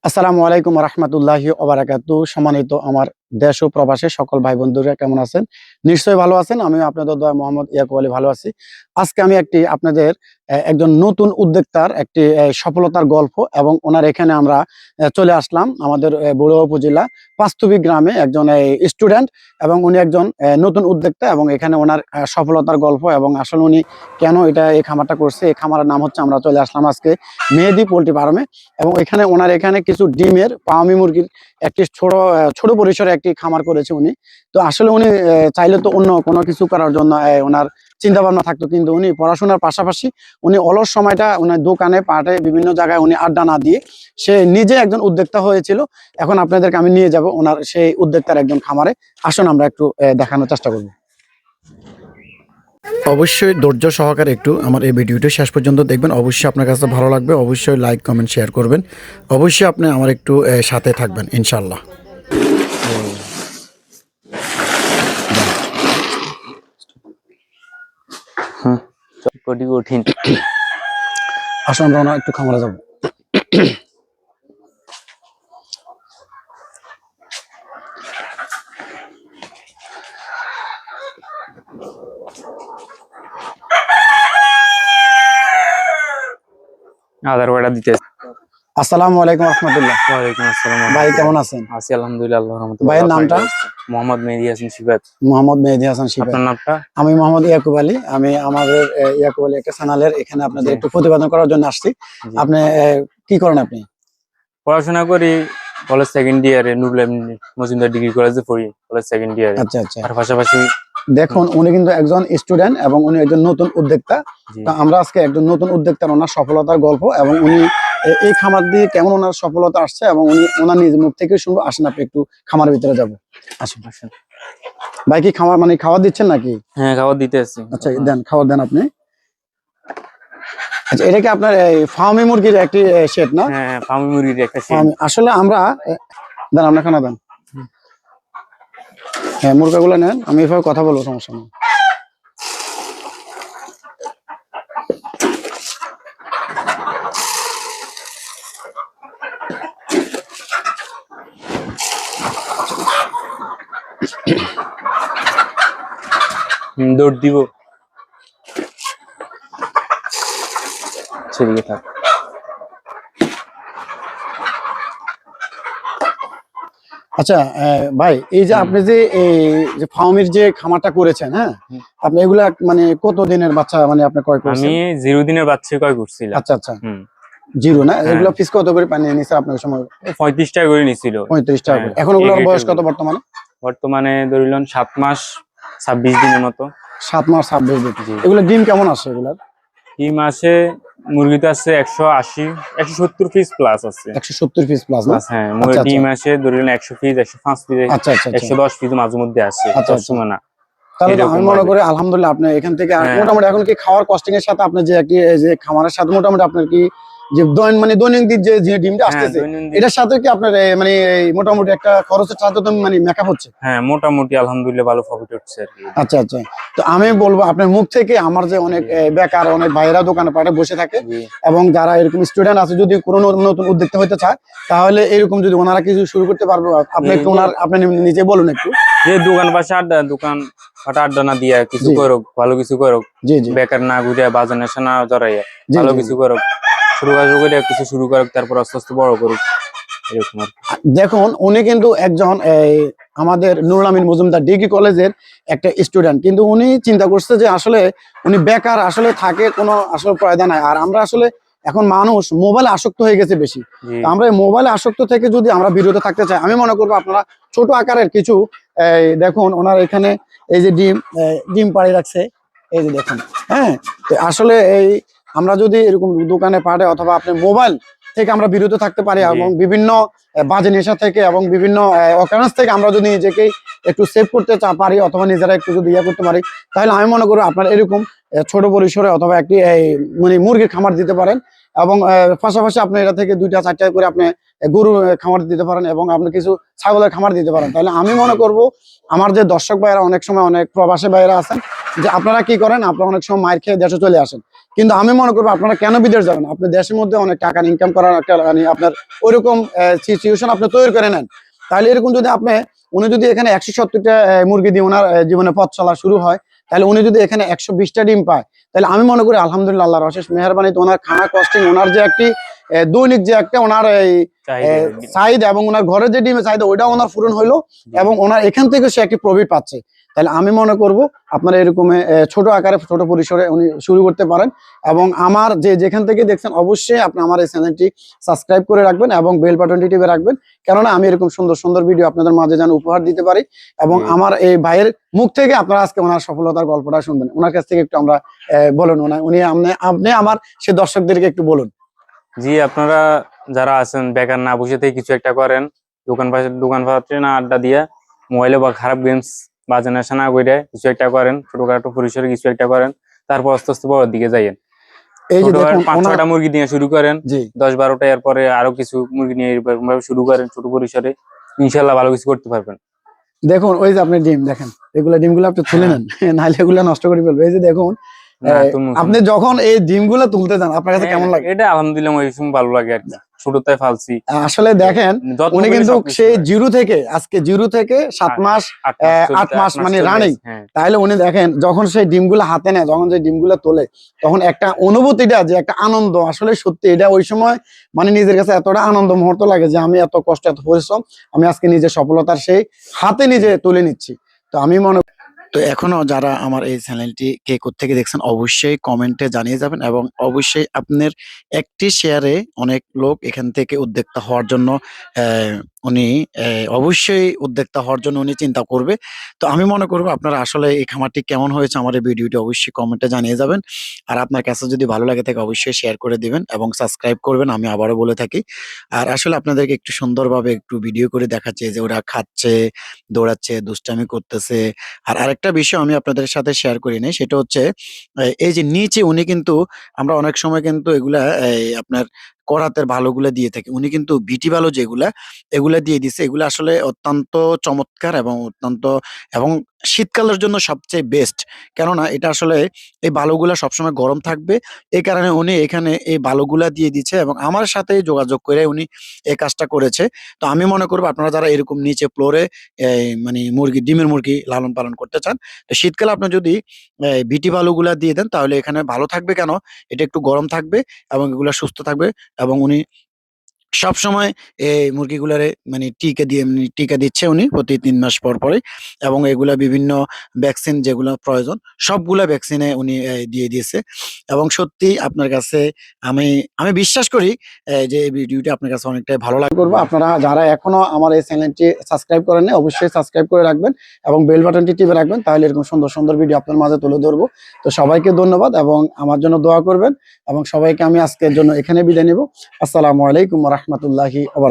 আসসালামু আলাইকুম রহমতুল্লাহি ওবারাকাতু। সম্মানিত আমার দেশ ও প্রবাসী সকল ভাই বন্ধুরা কেমন আছেন? নিশ্চয়ই ভালো আছেন। আমিও আপনাদের দোয়া মোহাম্মদ ইয়াকুব আলী ভালো আছি। আজকে আমি আপনাদের একজন নতুন উদ্যোক্তার একটি সফলতার গল্প এবং ওনার এখানে আমরা চলে আসলাম আমাদের বড়ুয়া উপজেলা পাঁচতুবি গ্রামে একজন স্টুডেন্ট এবং উনি একজন নতুন উদ্যোক্তা এবং এখানে ওনার সফলতার গল্প এবং আসলে উনি কেন এই খামারটা করছে, এই খামারের নাম হচ্ছে, আমরা চলে আসলাম আজকে মেহেদি পোল্ট্রি ফার্মে এবং ওনার এখানে কিছু ডিমের পাওয়ামি মুরগির একটি ছোট পরিসরে একটি খামার করেছে উনি। তো আসলে উনি চাইলে তো অন্য কোনো কিছু করার জন্য ওনার চিন্তা ভাবনা থাকতো, কিন্তু উনি পড়াশোনার পাশাপাশি উনি অলস সময়টা উনার দোকানে পাটে বিভিন্ন জায়গায় উনি আড্ডা না দিয়ে সে নিজে একজন উদ্যোক্তা হয়েছিল। এখন আপনাদেরকে আমি নিয়ে যাব ওনার সেই উদ্যোক্তার একজন খামারে। আসুন আমরা একটু দেখানোর চেষ্টা করব। অবশ্যই ধৈর্য সহকারে একটু আমার এই ভিডিওটি শেষ পর্যন্ত দেখবেন। অবশ্যই আপনার কাছে ভালো লাগবে। অবশ্যই লাইক কমেন্ট শেয়ার করবেন। অবশ্যই আপনি আমার একটু সাথে থাকবেন ইনশাল্লাহ। কঠিন। আসলে আমরা একটু খামারে যাব। আধার কার্ড দিতে। আসসালামু আলাইকুম রহমতুল্লাহ। ওয়ালাইকুম আসসালাম। ভাই কেমন আছেন? আছি আলহামদুলিল্লাহ, আল্লাহর রহমতে। ভাইয়ের নামটা? মোহাম্মদ মেহেদী হাসান শিবাত। মোহাম্মদ মেহেদী হাসান শিবাত। আপনার নামটা? আমি মোহাম্মদ ইয়াকুব আলী। আমি আমাদের ইয়াকুব আলী একটা চ্যানেলের এখানে আপনাদের একটু প্রতিবেদন করার জন্য আসছি। আপনি কি করেন? আপনি? পড়াশোনা করি, কলেজ সেকেন্ড ইয়ারে, নুরুল আমিন মজুমদার ডিগ্রি কলেজে পড়ি, কলেজ সেকেন্ড ইয়ারে। আচ্ছা আচ্ছা। আর পাশাপাশি দেখুন উনি কিন্তু একজন স্টুডেন্ট এবং উনি একজন নতুন উদ্যোক্তা। তো আমরা আজকে একজন নতুন উদ্যোক্তার ওনার সফলতার গল্প এবং উনি এই খামার দিয়ে কেমন ওনার সফলতা আসছে এবং উনি ওনার নিজ মুখ থেকে শুনবো। আসেন আপনি একটু খামারের ভিতরে যাবো। আসুন আসেন। ভাই কি খামার মানে খাবার দিচ্ছেন নাকি? হ্যাঁ, খাবার দিতে আসছি। আচ্ছা দেন, খাবার দেন আপনি। আচ্ছা, এটা কি আপনার ফার্মি মুরগির একটি শেড না? হ্যাঁ, ফার্মি মুরগির একটা শেড। আসলে আমরা দেন, আপনার খানা দেন। হ্যাঁ, মুরগাগুলো নেন, আমি এভাবে কথা বলবো, সমস্যা নেই। দৌড় দিব, সেদিকে থাক। আচ্ছা ভাই, এই যে আপনি যে এই যে ফার্মের যে খামারটা করেছেন, হ্যাঁ, আপনি এগুলা মানে কত দিনের বাচ্চা মানে আপনি ক্রয় করেছেন? আমি 0 দিনের বাচ্চা ক্রয় করছিলাম। আচ্ছা আচ্ছা, জিরো না? এগুলো পিস কত করে পানি নিছে আপনার সময়? 35 টাকা করে নিছিল। 35 টাকা করে। এখন ওগুলোর বয়স কত বর্তমানে? বর্তমানে ধরিলেন 7 মাস 26 দিনের মতো। 7 মাস 26 দিন। এগুলো ডিম কেমন আসে? এগুলার এই মাসে মুরগিতে আছে 180 170 পিস প্লাস আছে। 170 পিস প্লাস না? হ্যাঁ, মুরগি মাসে ধরিলেন 100 পিস 105 পিস। আচ্ছা আচ্ছা, 110 পিস মাঝে মধ্যে আছে। সবসময় না। তাহলে আমি মনে করি আলহামদুলিল্লাহ আপনি এখান থেকে মোটামুটি এখন কি খাওয়ার কস্টিং এর সাথে আপনি যে খামারের সাথে মোটামুটি আপনার কি যে দৈনন্দিন যে ডিমটা আসতেছে এটার সাথে কি আপনার মানে মোটামুটি একটা খরচের সাথে তো মানে মেকআপ হচ্ছে? হ্যাঁ, মোটামুটি আলহামদুলিল্লাহ ভালো প্রফিট হচ্ছে আর কি। আচ্ছা আচ্ছা। তো আমি বলবো আপনার মুখ থেকে আমার যে অনেক বেকার অনেক ভাইরা দোকানে পাটে বসে থাকে এবং যারা এরকম স্টুডেন্ট আছে, যদি কোনো নতুন উদ্যোক্তা হতে চায় তাহলে এরকম যদি ওনারা কিছু শুরু করতে পারবে, আপনি একটু আপনি নিজে বলুন একটু। যে দোকান পাশে আড্ডা না দিয়া কিছু করুক, ভালো কিছু করুক। জি জি, বেকার না ঘুরিয়া বাজার নেশা না জড়াইয়া ভালো কিছু করুক, শুরু করুক, তারপর আস্তে আস্তে বড় করুক। দেখুন উনি কিন্তু একজন আমাদের নুরুল আমিন মজুমদার ডিগ্রি কলেজের একটা স্টুডেন্ট, কিন্তু উনি চিন্তা করছে যে আসলে উনি বেকার আসলে থাকে, কোনো আসলে প্রয়োজন নাই। আর আমরা আসলে এখন মানুষ মোবাইলে আসক্ত হয়ে গেছে বেশি। আমরা মোবাইলে আসক্ত থেকে যদি আমরা বিরত থাকতে চাই, আমি মনে করবো আপনারা ছোট আকারের কিছু দেখুন ওনার এখানে এই যে ডিম পাড়ি রাখছে, এই যে দেখুন। হ্যাঁ, আসলে আমরা যদি এরকম দোকানে পাঠে অথবা আপনি মোবাইল থেকে আমরা বিরত থাকতে পারি এবং বিভিন্ন বাজে নেশা থেকে এবং বিভিন্ন অকারেন্স থেকে আমরা যদি নিজেকে একটু সেভ করতে পারি অথবা নিজেরা একটু যদি ইয়ে করতে পারি, তাহলে আমি মনে করি আপনারা এরকম ছোট পরিসরে অথবা একটি মানে মুরগির খামার দিতে পারেন এবং পাশাপাশি আপনি এটা থেকে 2টা 4টা করে আপনি গরু খামার দিতে পারেন এবং আপনি কিছু ছাগলের খামার দিতে পারেন। তাহলে আমি মনে করব আমার যে দর্শক ভাইয়েরা অনেক সময় অনেক প্রবাসী ভাইয়েরা আছেন যে আপনারা কি করেন, আপনারা অনেক সময় মার খেয়ে দেশে চলে আসেন, কিন্তু আমি মনে করবো আপনারা কেন বিদেশ যাবেন? আপনি দেশের মধ্যে অনেক টাকা ইনকাম করার একটা মানে আপনার ওইরকম সিচুয়েশন আপনি তৈরি করে নেন। তাহলে এরকম যদি আপনি উনি যদি এখানে 170টা মুরগি দিয়ে ওনার জীবনে পথ চলা শুরু হয়, তাহলে উনি যদি এখানে 120টা ডিম পায়, তাহলে আমি মনে করি আলহামদুলিল্লাহ আল্লাহর অশেষ মেহেরবানিতে ওনার খানা কস্টিং, ওনার যে একটি দৈনিক যে একটা ওনার এই চাহিদা এবং ওনার ঘরের যে ডিমের চাহিদা ওইটা ওনার পূরণ হইলো এবং ওনার এখান থেকে সে একটি প্রফিট পাচ্ছে। তাহলে আমি মনে করব আপনারা এরকম ছোট আকারে ছোট পরিসরে উনি শুরু করতে পারেন। এবং আমার যেখান থেকে দেখছেন অবশ্যই আপনি আমার এই চ্যানেলটি সাবস্ক্রাইব করে রাখবেন এবং বেল বাটনটি টিপে রাখবেন, কেননা আমি এরকম সুন্দর সুন্দর ভিডিও আপনাদের মাঝে যেন উপহার দিতে পারি। এবং আমার এই ভাইয়ের মুখ থেকে আপনারা আজকে ওনার সফলতার গল্পটা শুনবেন, ওনার কাছ থেকে একটু আমরা বলুন, উনি আপনি আমার সে দর্শকদেরকে একটু বলুন। জি, আপনারা যারা আছেন বেকার না বসে থেকে কিছু একটা করেন, দোকান পাশে না আড্ডা দিয়ে মোবাইলে বা খারাপ গেমস বাজে নেশা না করে কিছু একটা করেন, ছোটখাটো পরিসরে কিছু একটা করেন, তারপর আস্তে আস্তে বড় দিকে যাইয়েন। এই যে দেখুন 5-6টা মুরগি দিয়ে শুরু করেন, 10-12টা, এরপরে আরো কিছু মুরগি নিয়ে এরকম ভাবে শুরু করেন ছোট পরিসরে, ইনশাল্লাহ ভালো কিছু করতে পারবেন। দেখুন ওই যে আপনি ডিম দেখেন, এগুলো আপনি তুলে নেন, নাহলে এগুলো নষ্ট করে ফেলবে। এই যে দেখুন আপনি যখন এই ডিমগুলো তুলতে যান আপনার কাছে কেমন লাগে? এটা আলহামদুলিল্লাহ ওই সময় ভালো লাগে আর কি, ছোটতে ফালছি। আসলে দেখেন উনি কিন্তু সেই জিরো থেকে আজকে 7 মাস 8 মাস মানে রানিং। তাহলে উনি দেখেন যখন সেই ডিমগুলো হাতে নেয়, যখন সেই ডিমগুলো তোলে, তখন একটা অনুভূতিটা যে একটা আনন্দ, আসলে সত্যি এটা ওই সময় মানে নিজের কাছে এতটা আনন্দ মুহূর্ত লাগে যে আমি এত কষ্ট এত পরিশ্রম আমি আজকে নিজের সফলতার সেই হাতে নিজে তুলে নিচ্ছি। তো আমি মনে তো এখনো যারা আমার এই চ্যানেলটি কে কোত্থেকে দেখছেন অবশ্যই কমেন্টে জানিয়ে যাবেন এবং অবশ্যই আপনার একটি শেয়ারে অনেক লোক এখান থেকে উদ্যোক্তা হওয়ার জন্য উনি অবশ্যই উদ্যোক্তা হওয়ার জন্য উনি চিন্তা করবে। তো আমি মনে করবো আপনারা আসলে এই খামারটি কেমন হয়েছে আমার এই ভিডিওটি অবশ্যই কমেন্টে জানিয়ে যাবেন। আর আপনার কাছে যদি ভালো লাগে থাকে অবশ্যই শেয়ার করে দিবেন এবং সাবস্ক্রাইব করবেন, আমি আবারও বলে থাকি। আর আসলে আপনাদেরকে একটু সুন্দরভাবে একটু ভিডিও করে দেখাচ্ছে যে ওরা খাচ্ছে, দৌড়াচ্ছে, দুষ্টামি করতেছে। আর আরেকটা বিষয় আমি আপনাদের সাথে শেয়ার করি নাই, সেটা হচ্ছে এই যে নিচে উনি কিন্তু আমরা অনেক সময় কিন্তু এগুলা আপনার করাতের ভালোগুলা দিয়ে থাকি, উনি কিন্তু বিটি ভালো যেগুলা এগুলা দিয়ে দিছে। এগুলা আসলে অত্যন্ত চমৎকার এবং অত্যন্ত এবং শীতকালের জন্য সবচেয়ে বেস্ট, কেননা এটা আসলে এই বালুগুলা সবসময় গরম থাকবে। এই কারণে উনি এখানে এই বালুগুলা দিয়ে দিচ্ছে এবং আমার সাথে যোগাযোগ করে উনি এই কাজটা করেছে। তো আমি মনে করবো আপনারা যারা এরকম নিচে ফ্লোরে মানে ডিমের মুরগি লালন পালন করতে চান, তো শীতকালে আপনি যদি বিটি বালুগুলা দিয়ে দেন তাহলে এখানে ভালো থাকবে, কেন এটা একটু গরম থাকবে এবং এগুলা সুস্থ থাকবে। এবং উনি সবসময় এই মুরগিগুলারে মানে টিকা দিচ্ছে উনি প্রতি ৩ মাস পর পরে এবং এগুলা বিভিন্ন ভ্যাকসিন যেগুলো প্রয়োজন সবগুলা ভ্যাকসিনে উনি দিয়ে দিয়েছে। এবং সত্যি আপনার কাছে আমি আমি বিশ্বাস করি যে এই ভিডিওটি আপনার কাছে অনেকটাই ভালো লাগবে। করবো আপনারা যারা এখনো আমার এই চ্যানেলটি সাবস্ক্রাইব করেন নাই অবশ্যই সাবস্ক্রাইব করে রাখবেন এবং বেল বাটনটি টিপে রাখবেন, তাহলে এরকম সুন্দর সুন্দর ভিডিও আপনার মাঝে তুলে ধরবো। তো সবাইকে ধন্যবাদ এবং আমার জন্য দোয়া করবেন এবং সবাইকে আমি আজকের জন্য এখানে বিদায় নেব। আসসালামু আলাইকুম ওয়া রাহমাতুল্লাহি ওয়া বারাকাতুহু।